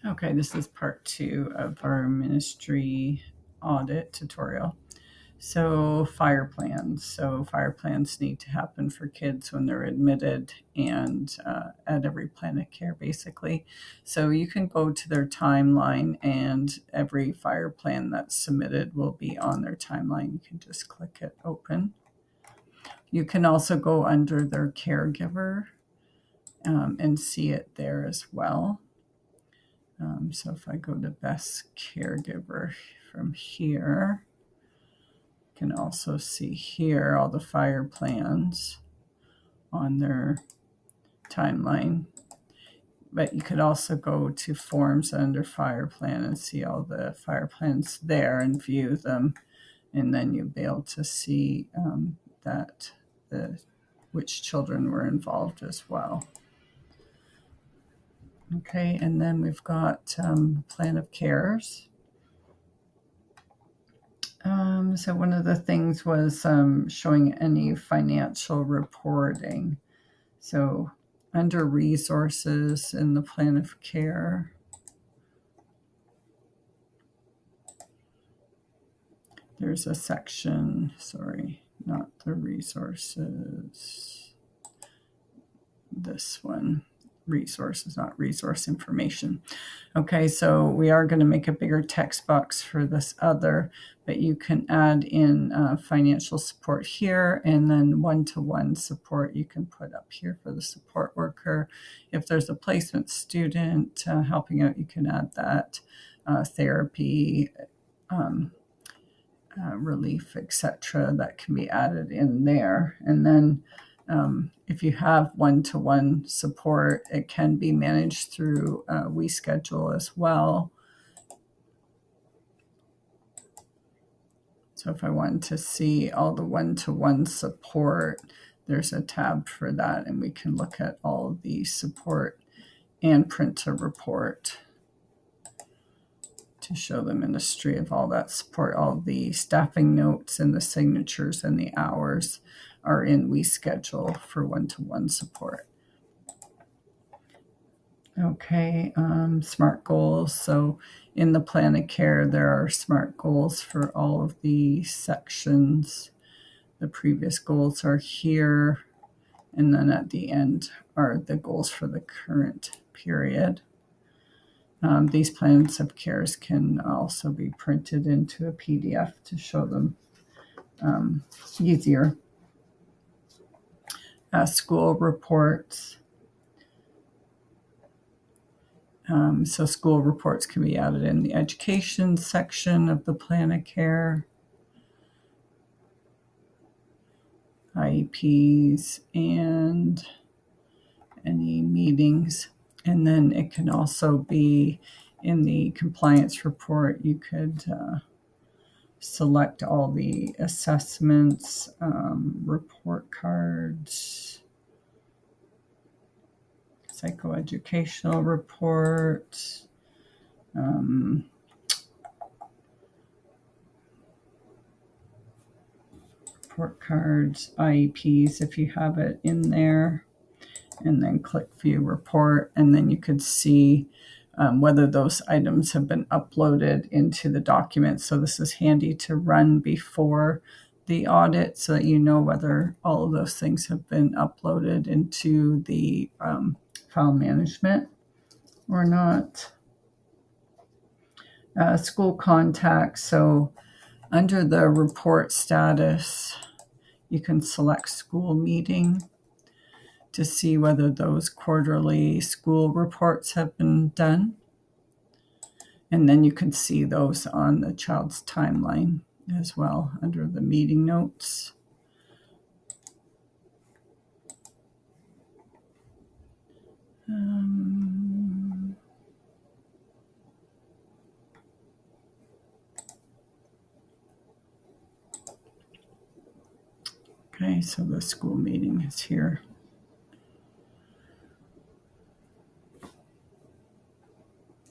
Okay, this is part 2 of our ministry audit tutorial. So fire plans. So fire plans need to happen for kids when they're admitted and at every plan of care, basically. So you can go to their timeline, and every fire plan that's submitted will be on their timeline. You can just click it open. You can also go under their caregiver and see it there as well. So if I go to best caregiver from here, you can also see here all the fire plans on their timeline. But you could also go to forms under fire plan and see all the fire plans there and view them. And then you'll be able to see which children were involved as well. Okay, and then we've got plan of cares. So one of the things was showing any financial reporting. So under resources in the plan of care, there's a section, sorry, not the resources, this one. Resources, not resource information. Okay, so we are going to make a bigger text box for this other, but you can add in financial support here, and then one-to-one support you can put up here for the support worker. If there's a placement student helping out, you can add that. Therapy, relief, etc. that can be added in there. And then if you have one-to-one support, it can be managed through WeSchedule as well. So if I wanted to see all the one-to-one support, there's a tab for that, and we can look at all of the support and print a report to show the ministry of all that support. All the staffing notes and the signatures and the hours are in WeSchedule for one-to-one support. Okay, SMART goals. So in the plan of care, there are SMART goals for all of the sections. The previous goals are here, and then at the end are the goals for the current period. These plans of cares can also be printed into a PDF to show them easier. School reports. So school reports can be added in the education section of the plan of care. IEPs and any meetings. And then it can also be in the compliance report. You could select all the assessments, report cards, psychoeducational reports, report cards, IEPs if you have it in there, and then click view report, and then you could see whether those items have been uploaded into the document. So this is handy to run before the audit so that you know whether all of those things have been uploaded into the file management or not. School contacts. So under the report status, you can select school meeting to see whether those quarterly school reports have been done. And then you can see those on the child's timeline as well under the meeting notes. Okay, so the school meeting is here.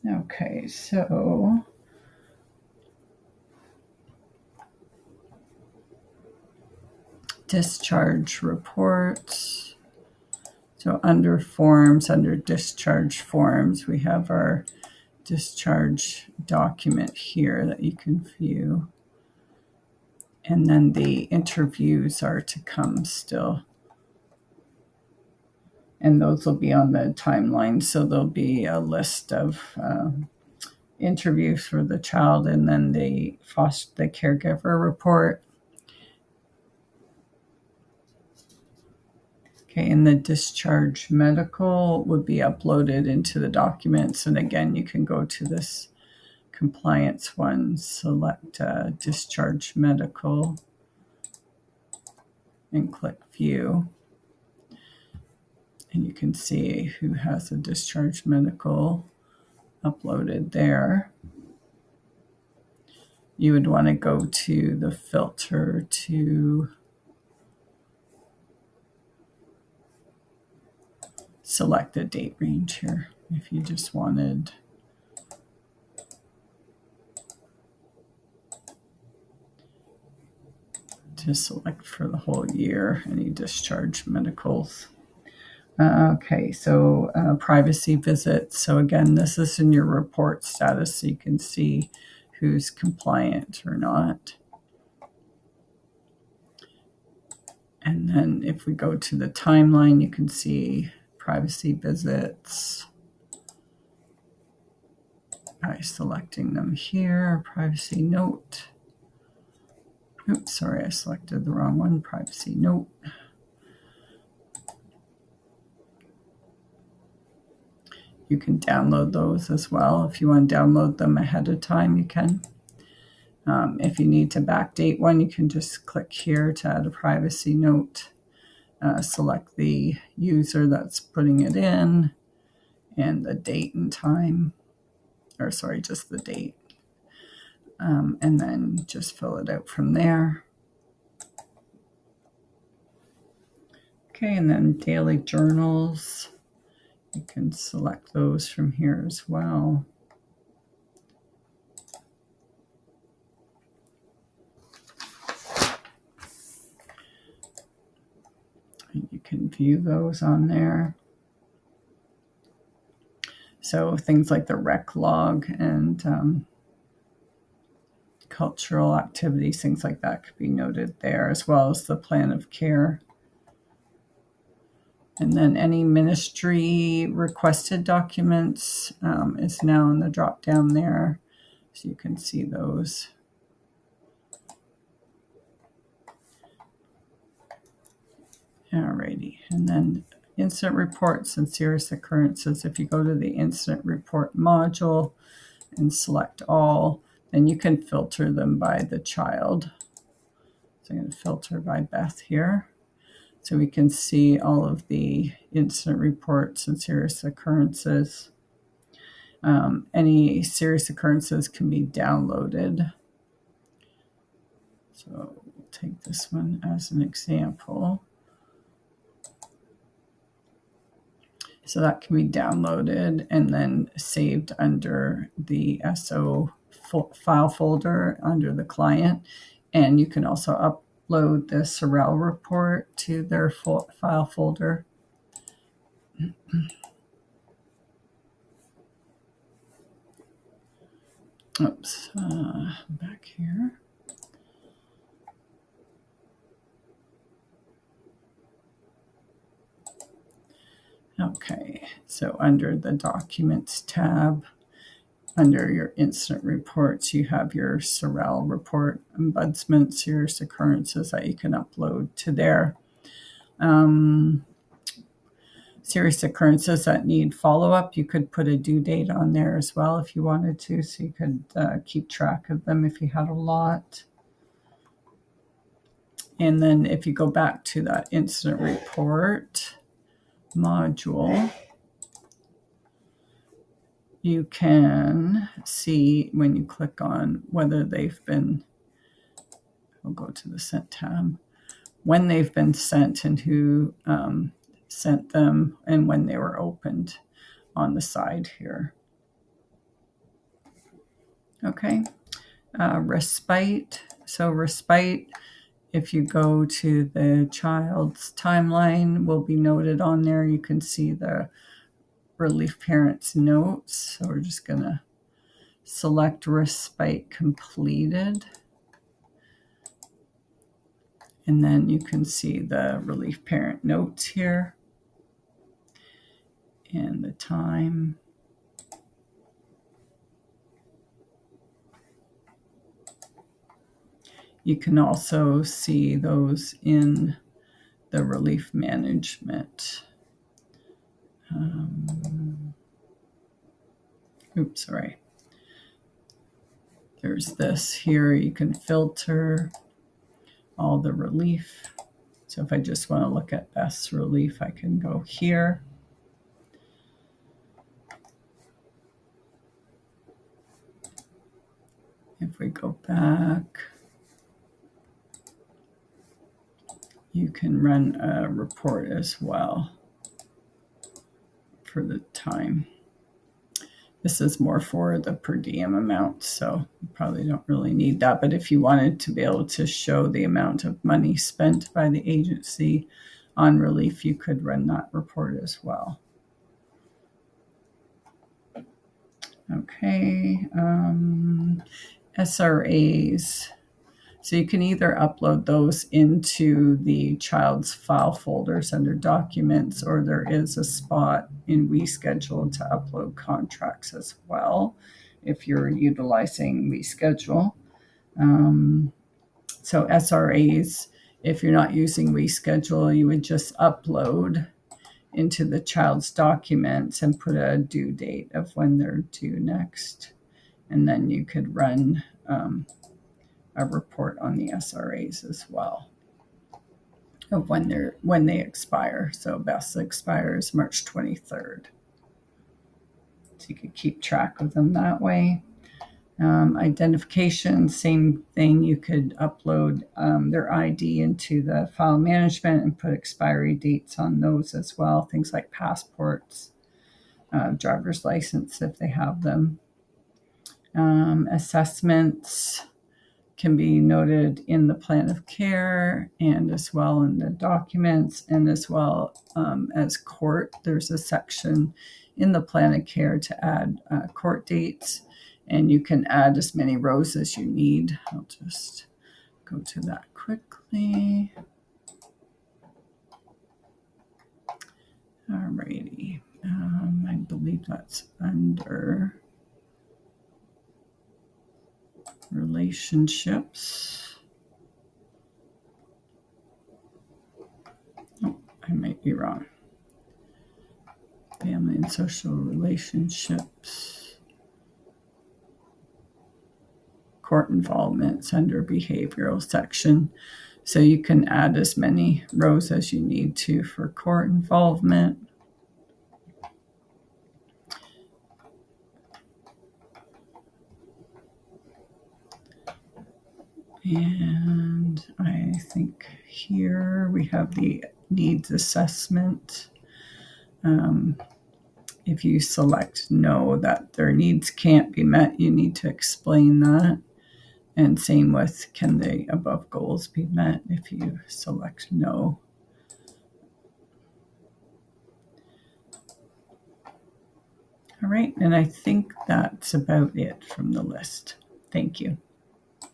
Okay, so discharge reports. So under forms, under discharge forms, we have our discharge document here that you can view. And then the interviews are to come still. And those will be on the timeline. So there'll be a list of interviews for the child, and then the caregiver report. Okay, and the discharge medical would be uploaded into the documents. And again, you can go to this compliance one, select discharge medical, and click view. And you can see who has a discharge medical uploaded there. You would want to go to the filter to select the date range here if you just wanted to select for the whole year any discharge medicals. Okay, so privacy visits. So again, this is in your report status, so you can see who's compliant or not. And then if we go to the timeline, you can see privacy visits by selecting them here. Privacy note. Oops, sorry, I selected the wrong one. Privacy note. You can download those as well. If you want to download them ahead of time, you can. If you need to backdate one, you can just click here to add a privacy note. Select the user that's putting it in and the date and time, or sorry, just the date. And then just fill it out from there. Okay, and then daily journals. You can select those from here as well. And you can view those on there. So things like the rec log and cultural activities, things like that could be noted there, as well as the plan of care. And then any ministry requested documents is now in the drop down there, so you can see those. Alrighty, and then incident reports and serious occurrences. If you go to the incident report module and select all, then you can filter them by the child. So I'm going to filter by Beth here. So we can see all of the incident reports and serious occurrences. Any serious occurrences can be downloaded. So we'll take this one as an example. So that can be downloaded and then saved under the SO file folder under the client. And you can also upload the Sorrel report to their file folder. Oops, back here. Okay, so under the Documents tab, under your Incident Reports, you have your Sorrel report, ombudsman, serious occurrences that you can upload to there. Serious occurrences that need follow-up, you could put a due date on there as well if you wanted to, so you could keep track of them if you had a lot. And then if you go back to that Incident Report module, you can see when you click on whether they've been, we'll go to the Sent tab, when they've been sent and who sent them and when they were opened on the side here. Okay, respite. So respite, if you go to the child's timeline, will be noted on there. You can see the relief parents notes. So we're just going to select respite completed. And then you can see the relief parent notes here and the time. You can also see those in the relief management. Sorry. There's this here. You can filter all the relief. So if I just want to look at best relief, I can go here. If we go back, you can run a report as well for the time. This is more for the per diem amount, so you probably don't really need that. But if you wanted to be able to show the amount of money spent by the agency on relief, you could run that report as well. Okay, SRAs. So you can either upload those into the child's file folders under documents, or there is a spot in WeSchedule to upload contracts as well if you're utilizing WeSchedule. So SRAs, if you're not using WeSchedule, you would just upload into the child's documents and put a due date of when they're due next. And then you could run a report on the SRAs as well of when they expire. So best expires March 23rd. So you could keep track of them that way. Identification, same thing. You could upload their ID into the file management and put expiry dates on those as well. Things like passports, driver's license if they have them. Assessments can be noted in the plan of care and as well in the documents, and as well as court. There's a section in the plan of care to add court dates, and you can add as many rows as you need. I'll just go to that quickly. Alrighty, I believe that's under relationships. Oh, I might be wrong. Family and social relationships. Court involvements under behavioral section. So you can add as many rows as you need to for court involvement. And I think here we have the needs assessment. If you select no, that their needs can't be met, you need to explain that. And same with can the above goals be met if you select no. All right, and I think that's about it from the list. Thank you.